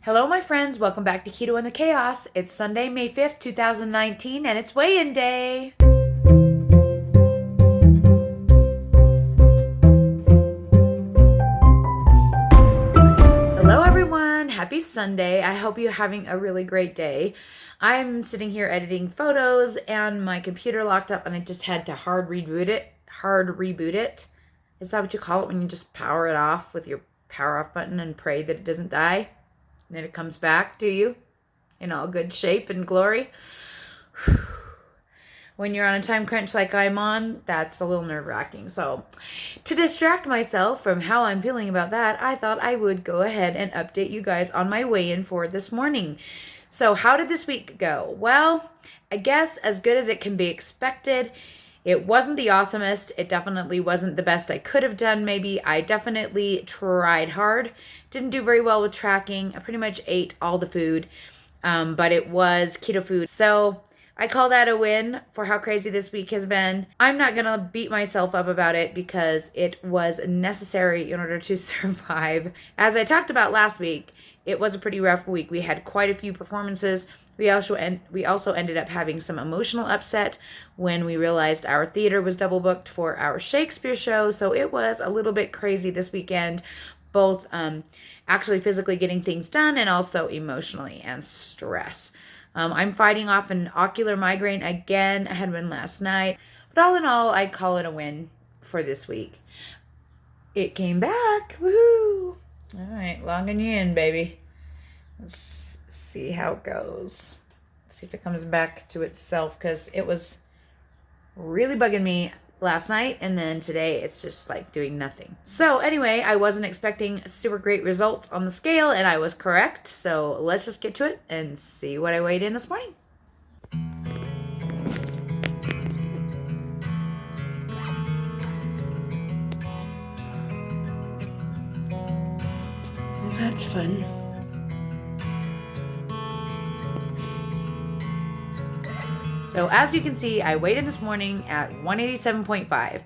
Hello, my friends. Welcome back to Keto and the Chaos. It's Sunday, May 5th, 2019, and it's weigh-in day. Hello, everyone. Happy Sunday. I hope you're having a really great day. I'm sitting here editing photos, and my computer locked up, and I just had to hard reboot it. Is that what you call it when you just power it off with your power off button and pray that it doesn't die? And then it comes back to you in all good shape and glory. When you're on a time crunch like I'm on, that's a little nerve-wracking. So to distract myself from how I'm feeling about that, I thought I would go ahead and update you guys on my weigh-in for this morning. So how did this week go? Well, I guess as good as it can be expected. It wasn't the awesomest. It definitely wasn't the best I could have done, maybe. I definitely tried hard. Didn't do very well with tracking. I pretty much ate all the food, but it was keto food. So I call that a win for how crazy this week has been. I'm not going to beat myself up about it because it was necessary in order to survive. As I talked about last week, it was a pretty rough week. We had quite a few performances. We also ended up having some emotional upset when we realized our theater was double booked for our Shakespeare show. So it was a little bit crazy this weekend, both actually physically getting things done and also emotionally and stress. I'm fighting off an ocular migraine again. I had one last night. But all in all, I'd call it a win for this week. It came back. Woohoo! All right, logging you in, baby. Let's see how it goes. See if it comes back to itself, because it was really bugging me last night, and then today it's just like doing nothing. So anyway, I wasn't expecting super great results on the scale, and I was correct. So let's just get to it and see what I weighed in this morning. That's fun. So as you can see, I weighed in this morning at 187.5.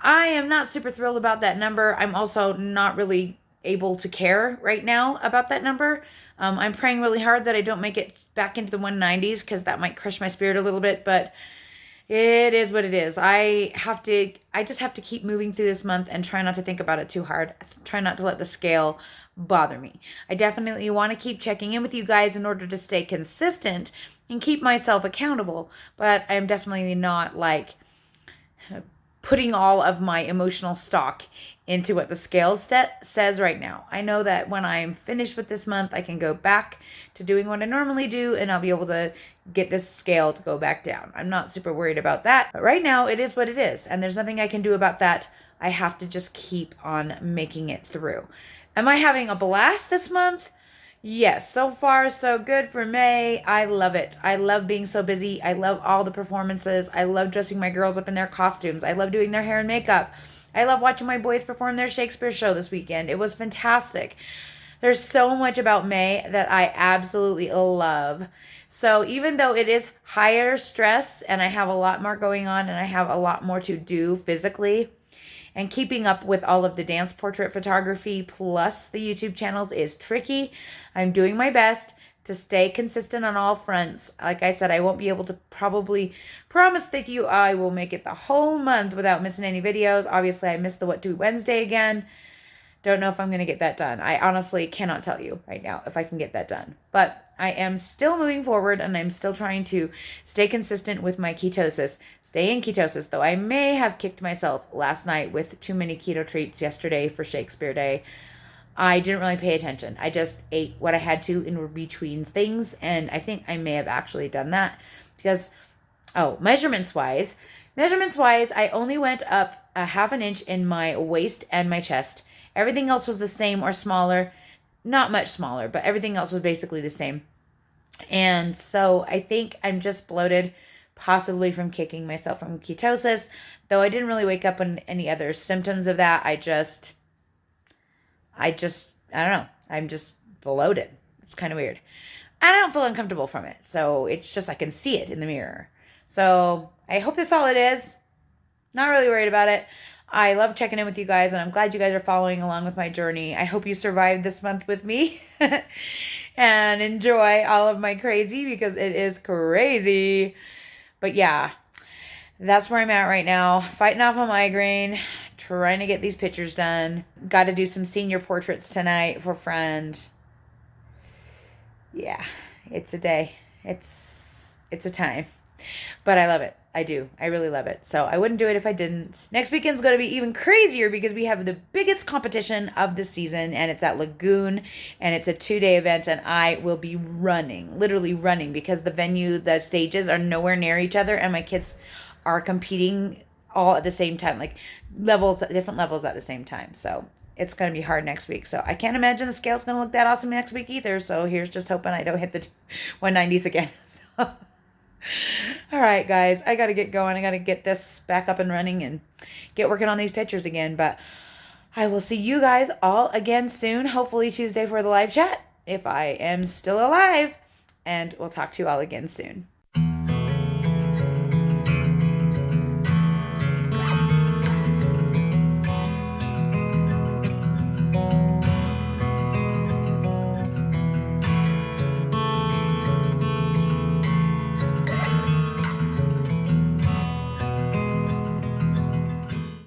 I am not super thrilled about that number. I'm also not really able to care right now about that number. I'm praying really hard that I don't make it back into the 190s, because that might crush my spirit a little bit, but it is what it is. I just have to keep moving through this month and try not to think about it too hard. Try not to let the scale bother me. I definitely want to keep checking in with you guys in order to stay consistent and keep myself accountable, but I'm definitely not like putting all of my emotional stock into what the scale says right now. I know that when I'm finished with this month, I can go back to doing what I normally do, and I'll be able to get this scale to go back down. I'm not super worried about that, but right now it is what it is, and there's nothing I can do about that. I have to just keep on making it through. Am I having a blast this month? Yes, so far so good for May. I love it. I love being so busy. I love all the performances. I love dressing my girls up in their costumes. I love doing their hair and makeup. I love watching my boys perform their Shakespeare show this weekend. It was fantastic. There's so much about May that I absolutely love. So even though it is higher stress and I have a lot more going on and I have a lot more to do physically, and keeping up with all of the dance portrait photography plus the YouTube channels is tricky. I'm doing my best to stay consistent on all fronts. Like I said, I won't be able to probably promise that I will make it the whole month without missing any videos. Obviously, I missed the What Do Wednesday again. Don't know if I'm going to get that done. I honestly cannot tell you right now if I can get that done. But I am still moving forward, and I'm still trying to stay consistent with my ketosis. Stay in ketosis, though I may have kicked myself last night with too many keto treats yesterday for Shakespeare Day. I didn't really pay attention. I just ate what I had to in between things, and I think I may have actually done that because, measurements-wise, I only went up a half an inch in my waist and my chest. Everything else was the same or smaller. Not much smaller, but everything else was basically the same. And so I think I'm just bloated, possibly from kicking myself from ketosis, though I didn't really wake up on any other symptoms of that. I don't know. I'm just bloated. It's kind of weird. And I don't feel uncomfortable from it. So it's just, I can see it in the mirror. So I hope that's all it is. Not really worried about it. I love checking in with you guys, and I'm glad you guys are following along with my journey. I hope you survived this month with me and enjoy all of my crazy, because it is crazy. But yeah, that's where I'm at right now. Fighting off a migraine, trying to get these pictures done. Got to do some senior portraits tonight for a friend. Yeah, it's a day. It's a time. But I love it. I do. I really love it. So I wouldn't do it if I didn't. Next weekend's going to be even crazier because we have the biggest competition of the season, and it's at Lagoon, and it's a 2-day event, and I will be running, literally running, because the stages are nowhere near each other, and my kids are competing all at the same time, like different levels at the same time. So it's going to be hard next week. So I can't imagine the scale's going to look that awesome next week either. So here's just hoping I don't hit the 190s again. So. All right, guys, I got to get going. I got to get this back up and running and get working on these pictures again. But I will see you guys all again soon, hopefully Tuesday for the live chat, if I am still alive. And we'll talk to you all again soon.